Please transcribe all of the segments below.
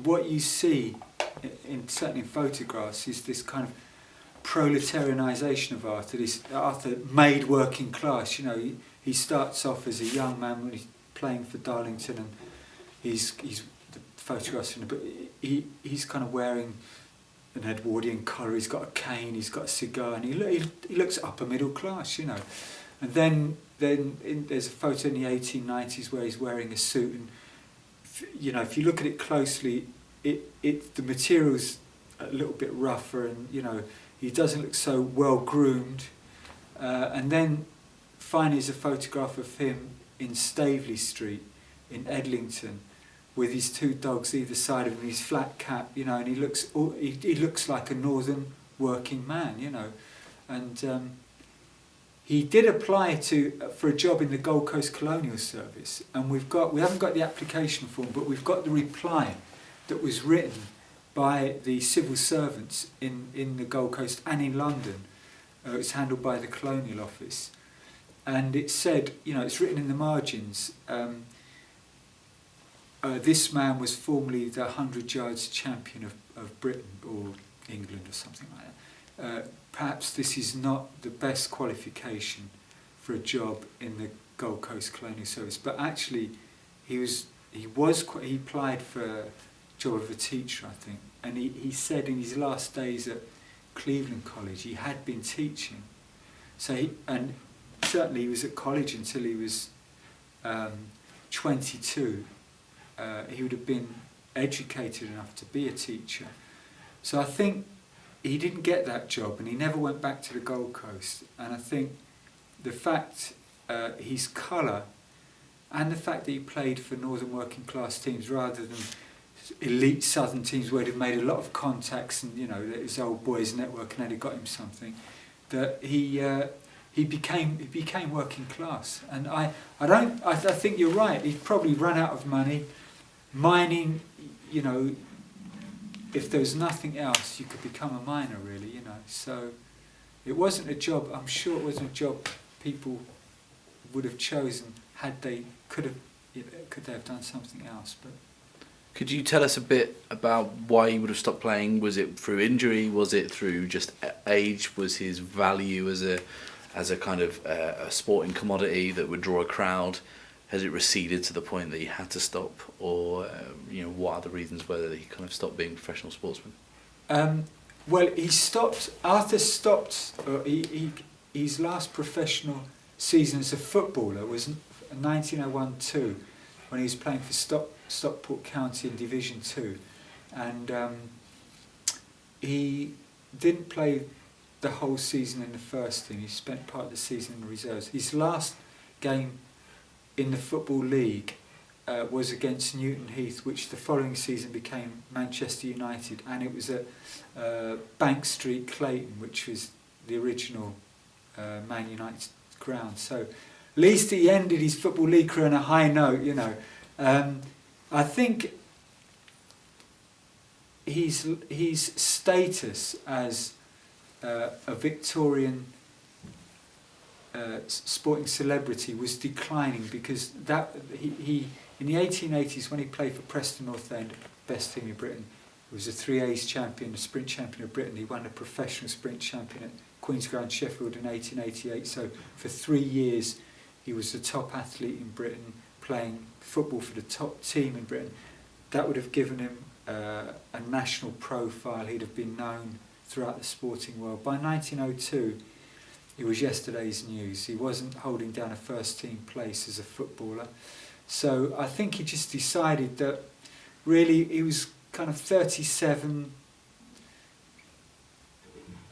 what you see, certainly in photographs, is this kind of proletarianisation of art, this art that made working class. You know, he starts off as a young man when he's playing for Darlington, and he's the photographs, but he's kind of wearing an Edwardian collar. He's got a cane, he's got a cigar, and he looks upper middle class, you know. And then there's a photo in the 1890s where he's wearing a suit, and you know, if you look at it closely, the material's a little bit rougher, and you know, he doesn't look so well groomed. And then finally, there's a photograph of him in Staveley Street in Edlington, with his two dogs either side of him, his flat cap, you know, and he looks like a northern working man, you know. And he did apply for a job in the Gold Coast Colonial Service, and we haven't got the application form, but we've got the reply that was written by the civil servants in the Gold Coast and in London. It's handled by the Colonial Office, and it said, you know, it's written in the margins. This man was formerly the 100 yards champion of Britain or England or something like that. Perhaps this is not the best qualification for a job in the Gold Coast Colonial Service, but actually he applied for a job of a teacher, I think, and he said in his last days at Cleveland College he had been teaching. And certainly he was at college until he was 22. He would have been educated enough to be a teacher. So I think he didn't get that job, and he never went back to the Gold Coast. And I think the fact, his colour, and the fact that he played for northern working class teams rather than elite southern teams where he'd made a lot of contacts, and you know, his old boys network, and then it got him something, that he became working class. And I think you're right. He'd probably run out of money. Mining, you know, if there was nothing else, you could become a miner, really, you know. So it wasn't a job, I'm sure it wasn't a job people would have chosen had they could they have done something else. But could you tell us a bit about why he would have stopped playing? Was it through injury? Was it through just age? Was his value as a kind of a sporting commodity that would draw a crowd? Has it receded to the point that he had to stop, or you know, what are the reasons whether he kind of stopped being a professional sportsman? Well, he stopped. Arthur stopped. His last professional season as a footballer was 1901-2, when he was playing for Stockport County in Division 2, and he didn't play the whole season in the first team. He spent part of the season in the reserves. His last game in the Football League was against Newton Heath, which the following season became Manchester United, and it was at Bank Street, Clayton, which was the original Man United ground. So at least he ended his Football League career on a high note, you know. I think his status as a Victorian sporting celebrity was declining, because he in the 1880s, when he played for Preston North End, best team in Britain, he was a 3A's champion, a sprint champion of Britain. He won a professional sprint champion at Queen's Ground, Sheffield in 1888. So for 3 years he was the top athlete in Britain, playing football for the top team in Britain. That would have given him a national profile. He'd have been known throughout the sporting world. By 1902 it was yesterday's news. He wasn't holding down a first team place as a footballer. So I think he just decided that really he was kind of 37.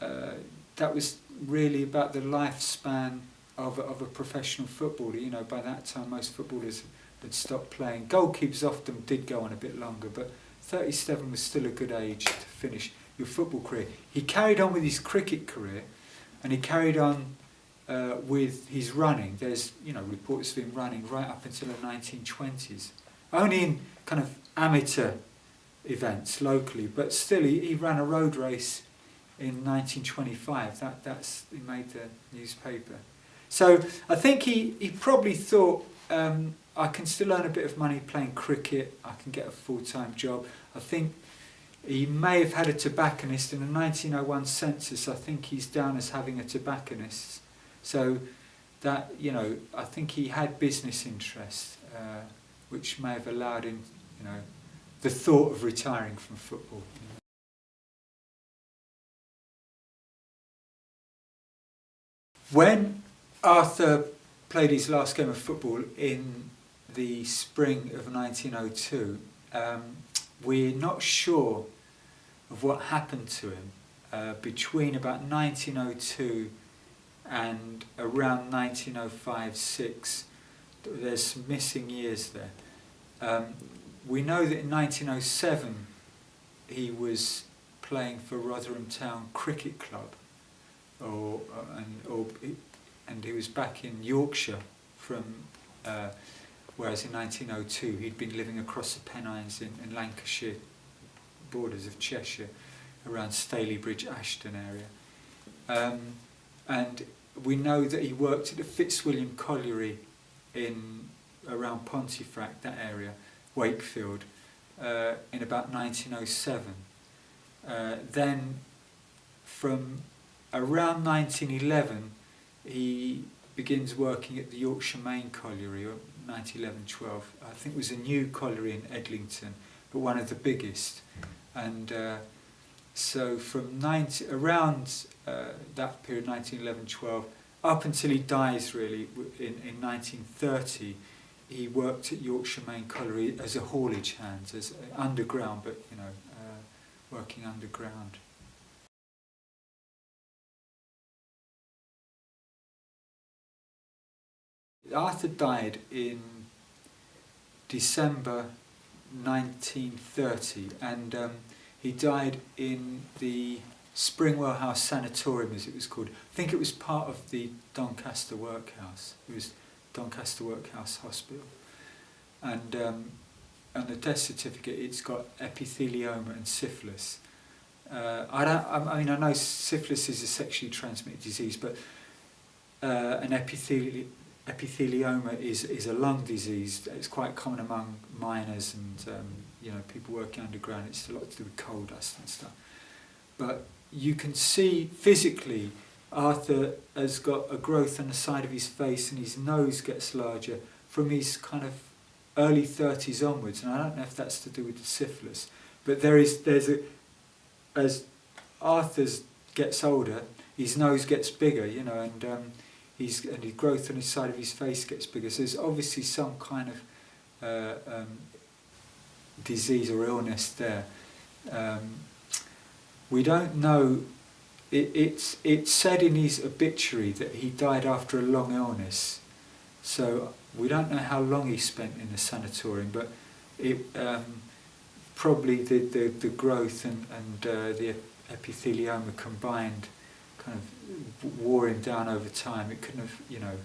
That was really about the lifespan of a professional footballer. You know, by that time most footballers had stopped playing. Goalkeepers often did go on a bit longer, but 37 was still a good age to finish your football career. He carried on with his cricket career, and he carried on with his running. There's, you know, reports of him running right up until the 1920s. Only in kind of amateur events locally, but still he ran a road race in 1925. He made the newspaper. So I think he probably thought I can still earn a bit of money playing cricket. I can get a full-time job. I think he may have had a tobacconist in the 1901 census. I think he's down as having a tobacconist. So that, you know, I think he had business interests, which may have allowed him, you know, the thought of retiring from football. When Arthur played his last game of football in the spring of 1902, we're not sure of what happened to him between about 1902 and around 1905-06. There's some missing years there. We know that in 1907 he was playing for Rotherham Town Cricket Club, and he was back in Yorkshire from, whereas in 1902 he'd been living across the Pennines in Lancashire, borders of Cheshire, around Stalybridge, Ashton area. And we know that he worked at the Fitzwilliam Colliery in around Pontefract, that area, Wakefield, in about 1907. Then from around 1911 he begins working at the Yorkshire Main Colliery, or 1911-12. I think it was a new colliery in Edlington, but one of the biggest. And so from around that period, 1911-12, up until he dies really in 1930, he worked at Yorkshire Main Colliery as a haulage hand, as underground, but you know, working underground. Arthur died in December 1930, and he died in the Springwell House Sanatorium, as it was called. I think it was part of the Doncaster Workhouse. It was Doncaster Workhouse Hospital, and on the death certificate it's got epithelioma and syphilis. I mean, I know syphilis is a sexually transmitted disease, but an epithelioma is a lung disease. It's quite common among miners and you know, people working underground. It's a lot to do with coal dust and stuff. But you can see physically Arthur has got a growth on the side of his face, and his nose gets larger from his kind of early 30s onwards, and I don't know if that's to do with the syphilis, but as Arthur gets older, his nose gets bigger, you know, and his growth on his side of his face gets bigger. So there's obviously some kind of disease or illness there. We don't know. It's said in his obituary that he died after a long illness, so we don't know how long he spent in the sanatorium, but it probably the growth and the epithelioma combined kind of wore him down over time. It couldn't have, you know,